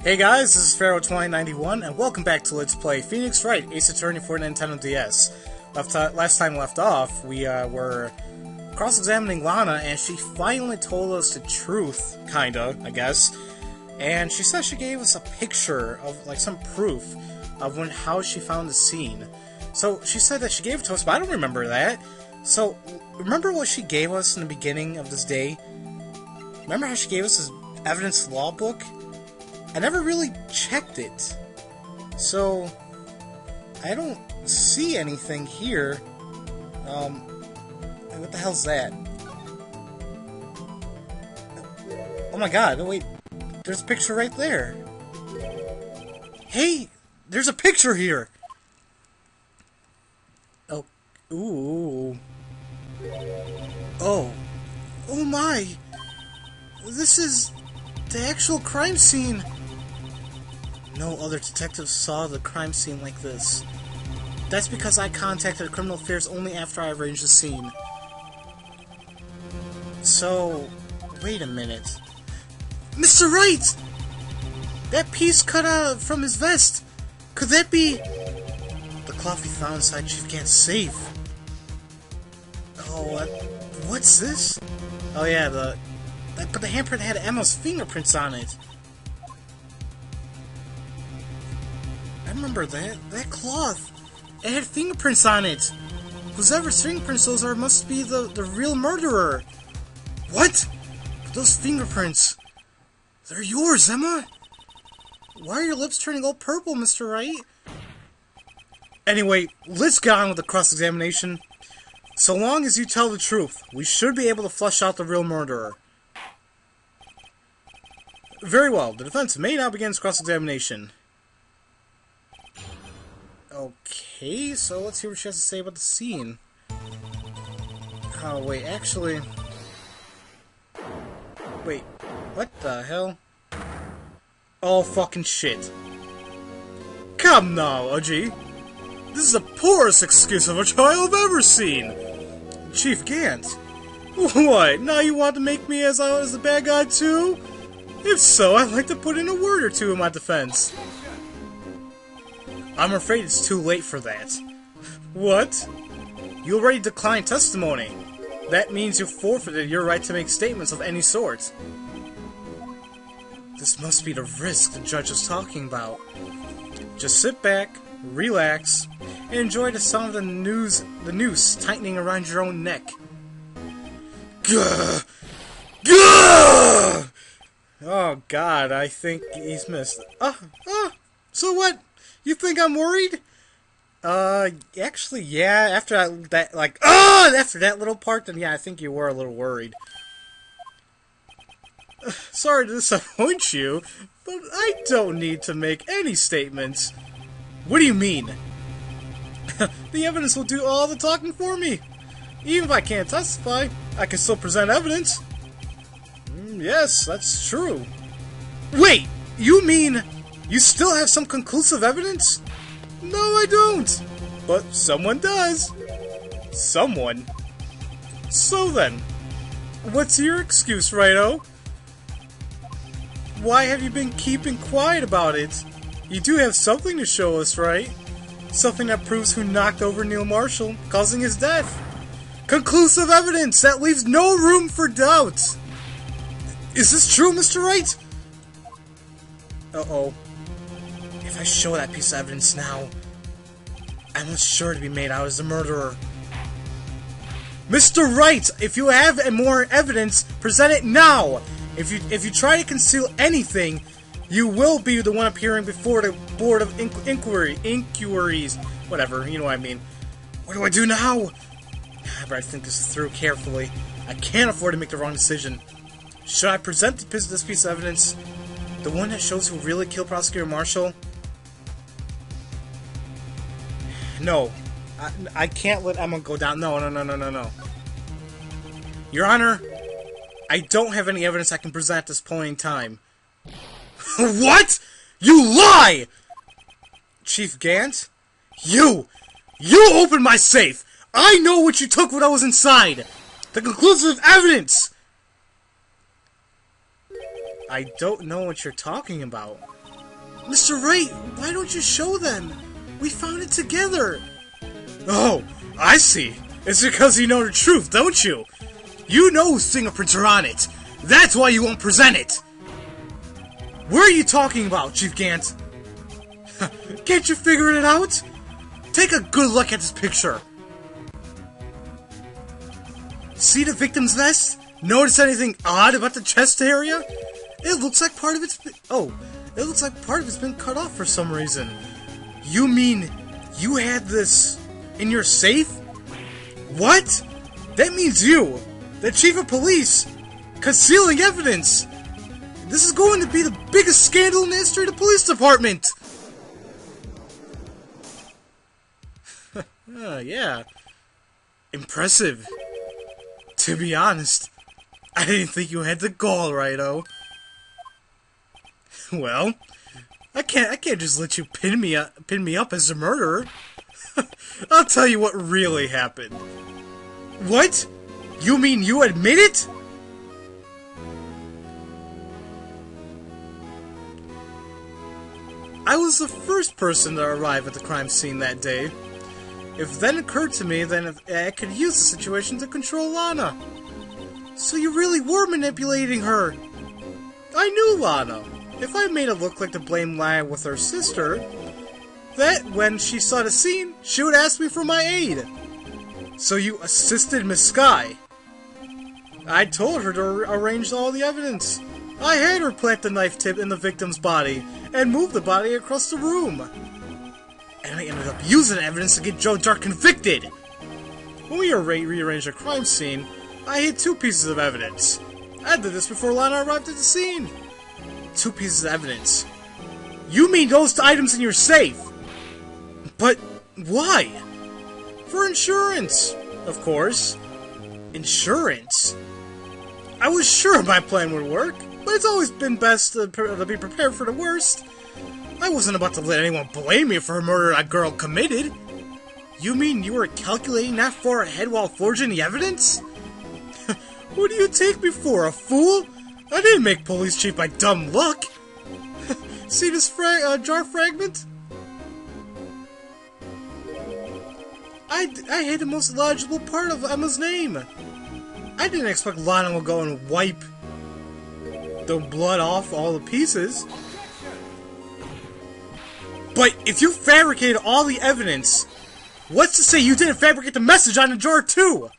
Hey guys, this is Pharaoh 2091, and welcome back to Let's Play Phoenix Wright, Ace Attorney for Nintendo DS. Last time left off, we were cross-examining Lana, and she finally told us the truth, kinda, I guess. And she said she gave us a picture of, like, some proof of how she found the scene. So, she said that she gave it to us, but I don't remember that. So, remember what she gave us in the beginning of this day? Remember how she gave us this evidence law book? I never really checked it, so I don't see anything here. What the hell's that? Oh my god, wait, there's a picture right there. Hey, there's a picture here! Oh, ooh. Oh my! This is the actual crime scene! No other detectives saw the crime scene like this. That's because I contacted Criminal Affairs only after I arranged the scene. So, wait a minute. Mr. Wright! That piece cut out from his vest! Could that be the cloth we found inside Chief Gant's safe? Oh, what's this? Oh yeah, but the handprint had Emma's fingerprints on it. I remember that cloth. It had fingerprints on it. Whoever's fingerprints those are must be the real murderer. What? But those fingerprints, they're yours, Emma. Why are your lips turning all purple, Mr. Wright? Anyway, let's get on with the cross-examination. So long as you tell the truth, we should be able to flush out the real murderer. Very well. The defense may now begin its cross-examination. Okay, so let's see what she has to say about the scene. Oh, wait, actually... Wait, what the hell? Oh, fucking shit. Come now, Udgy. This is the poorest excuse of a child I've ever seen. Chief Gant. What, now you want to make me as out as the bad guy too? If so, I'd like to put in a word or two in my defense. I'm afraid it's too late for that. What? You already declined testimony. That means you forfeited your right to make statements of any sort. This must be the risk the judge is talking about. Just sit back, relax, and enjoy the sound of the noose tightening around your own neck. Gah! Gah! Oh god, I think he's missed. So what? You think I'm worried? Actually, yeah, after after that little part, then yeah, I think you were a little worried. Sorry to disappoint you, but I don't need to make any statements. What do you mean? The evidence will do all the talking for me. Even if I can't testify, I can still present evidence. Yes, that's true. Wait, you mean... you still have some conclusive evidence? No, I don't. But someone does. Someone? So then, what's your excuse, Righto? Why have you been keeping quiet about it? You do have something to show us, right? Something that proves who knocked over Neil Marshall, causing his death. Conclusive evidence that leaves no room for doubt. Is this true, Mr. Wright? Uh-oh. If I show that piece of evidence now, I'm sure to be made out as the murderer. Mr. Wright, if you have more evidence, present it now. If you try to conceal anything, you will be the one appearing before the Board of Inquiries. Whatever, you know what I mean. What do I do now? I better think this through carefully. I can't afford to make the wrong decision. Should I present this piece of evidence? The one that shows who really killed Prosecutor Marshall? No. I can't let Emma go down. No. Your Honor, I don't have any evidence I can present at this point in time. What? You lie! Chief Gant? You opened my safe! I know what you took when I was inside! The conclusive evidence! I don't know what you're talking about. Mr. Wright, why don't you show them? We found it together. Oh, I see. It's because you know the truth, don't you? You know whose fingerprints are on it. That's why you won't present it. What are you talking about, Chief Gant? Can't you figure it out? Take a good look at this picture. See the victim's vest? Notice anything odd about the chest area? It looks like part of it's been cut off for some reason. You mean you had this in your safe? What? That means you, the chief of police, concealing evidence. This is going to be the biggest scandal in the history of the police department. Yeah. Impressive. To be honest, I didn't think you had the gall, Righto. Well, I can't just let you pin me up as a murderer. I'll tell you what really happened. What? You mean you admit it? I was the first person to arrive at the crime scene that day. It then occurred to me that I could use the situation to control Lana. So you really were manipulating her. I knew Lana. If I made it look like the blame lay with her sister, that when she saw the scene, she would ask me for my aid. So you assisted Miss Sky. I told her to arrange all the evidence. I had her plant the knife tip in the victim's body and move the body across the room. And I ended up using the evidence to get Joe Dark convicted. When we rearranged the crime scene, I hid 2 pieces of evidence. I did this before Lana arrived at the scene. 2 pieces of evidence. You mean those items in your safe? But why? For insurance, of course. Insurance? I was sure my plan would work, but it's always been best to be prepared for the worst. I wasn't about to let anyone blame me for a murder a girl committed. You mean you were calculating that far ahead while forging the evidence? Who do you take me for, a fool? I didn't make police chief by dumb luck. See this jar fragment? I hid the most legible part of Emma's name. I didn't expect Lana would go and wipe the blood off all the pieces. But if you fabricated all the evidence, what's to say you didn't fabricate the message on the jar too?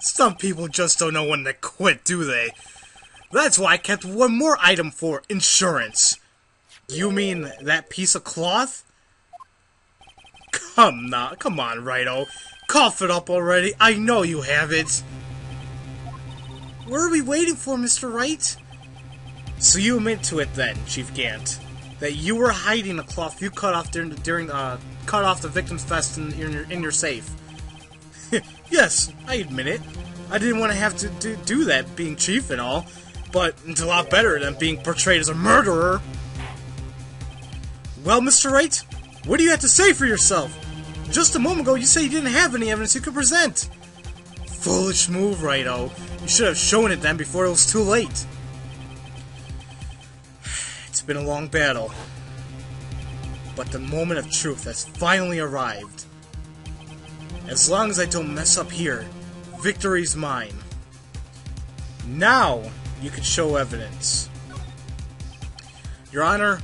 Some people just don't know when to quit, do they? That's why I kept one more item for insurance. You mean that piece of cloth? Come on, Righto. Cough it up already. I know you have it. What are we waiting for, Mr. Wright? So you admit to it then, Chief Gant, that you were hiding the cloth you cut off cut off the victim's vest in your safe. Yes, I admit it. I didn't want to have to do that, being chief and all, but it's a lot better than being portrayed as a murderer. Well, Mr. Wright, what do you have to say for yourself? Just a moment ago, you said you didn't have any evidence you could present. Foolish move, Righto. You should have shown it then before it was too late. It's been a long battle, but the moment of truth has finally arrived. As long as I don't mess up here, victory's mine. Now, you can show evidence. Your Honor,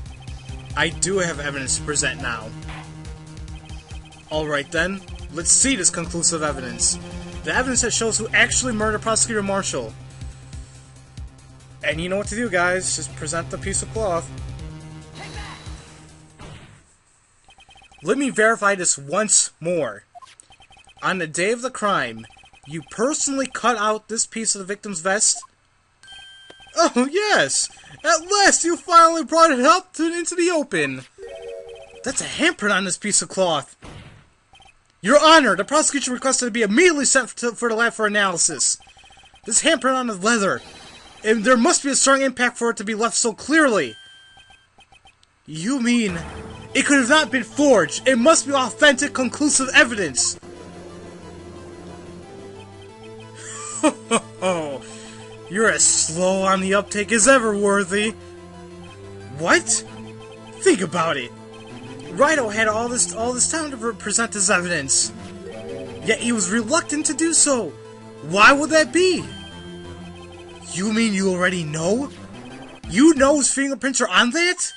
I do have evidence to present now. Alright then, let's see this conclusive evidence. The evidence that shows who actually murdered Prosecutor Marshall. And you know what to do, guys. Just present the piece of cloth. Let me verify this once more. On the day of the crime, you personally cut out this piece of the victim's vest? Oh, yes! At last you finally brought it up into the open! That's a handprint on this piece of cloth! Your Honor, the prosecution requested to be immediately sent for the lab for analysis. This handprint on the leather, and there must be a strong impact for it to be left so clearly. You mean it could have not been forged? It must be authentic, conclusive evidence. You're as slow on the uptake as ever, Worthy. What? Think about it. Wright had all this time to present this evidence. Yet he was reluctant to do so. Why would that be? You mean you already know? You know his fingerprints are on that?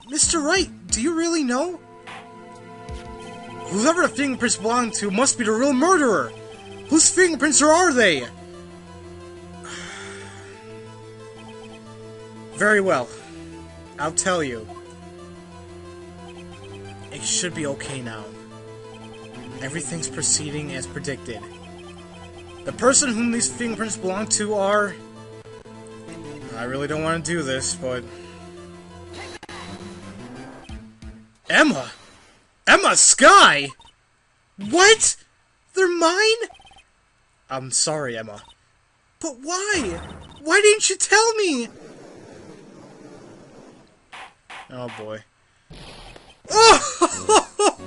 Mr. Wright, do you really know? Whoever the fingerprints belong to must be the real murderer. Whose fingerprints are they? Very well. I'll tell you. It should be okay now. Everything's proceeding as predicted. The person whom these fingerprints belong to are... I really don't want to do this, but... Emma! Emma Skye! What? They're mine? I'm sorry, Emma. But why? Why didn't you tell me? Oh boy.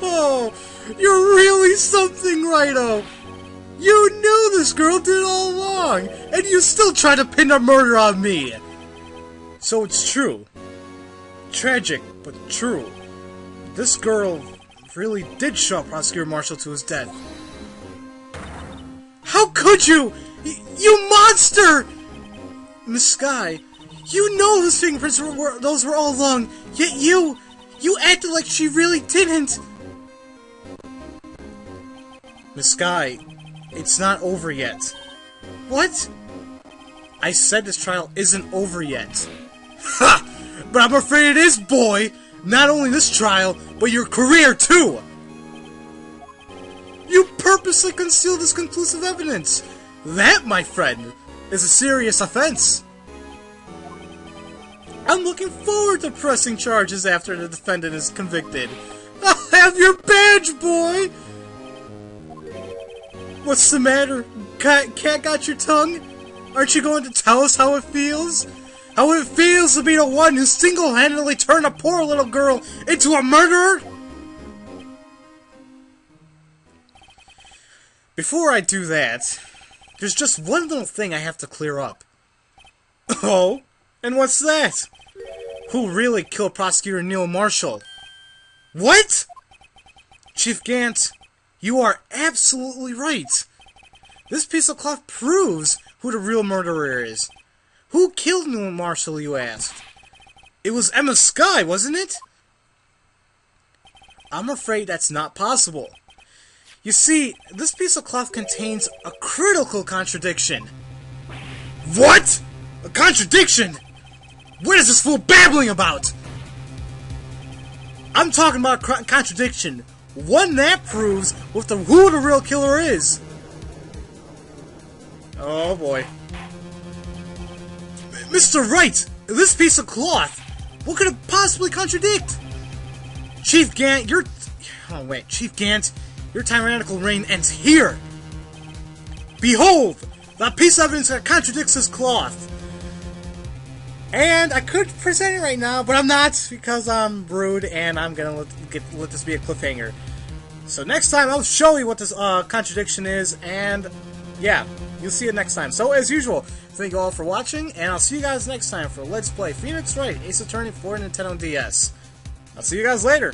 Oh! You're really something, Righto! You knew this girl did it all along, and you still try to pin a murder on me! So it's true. Tragic, but true. This girl really did show Prosecutor Marshall to his death. How could you? You monster! Miss Skye, you know his fingerprints those were all along, yet you acted like she really didn't! Miss Skye, it's not over yet. What? I said this trial isn't over yet. Ha! But I'm afraid it is, boy! Not only this trial, but your career, too! You purposely concealed this conclusive evidence! That, my friend, is a serious offense! I'm looking forward to pressing charges after the defendant is convicted. I'll have your badge, boy! What's the matter? Cat got your tongue? Aren't you going to tell us how it feels? How it feels to be the one who single-handedly turned a poor little girl into a murderer? Before I do that, there's just one little thing I have to clear up. Oh? And what's that? Who really killed Prosecutor Neil Marshall? What? Chief Gant, you are absolutely right. This piece of cloth proves who the real murderer is. Who killed Neil Marshall, you asked? It was Emma Skye, wasn't it? I'm afraid that's not possible. You see, this piece of cloth contains a critical contradiction. What? A contradiction? What is this fool babbling about? I'm talking about a contradiction. One that proves who the real killer is. Oh boy. Mr. Wright! This piece of cloth! What could it possibly contradict? Chief Gant, Chief Gant, your tyrannical reign ends here! Behold! The piece of evidence that contradicts this cloth! And I could present it right now, but I'm not, because I'm rude, and I'm gonna let this be a cliffhanger. So next time, I'll show you what this contradiction is, and yeah, you'll see it next time. So as usual, thank you all for watching, and I'll see you guys next time for Let's Play Phoenix Wright Ace Attorney for Nintendo DS. I'll see you guys later.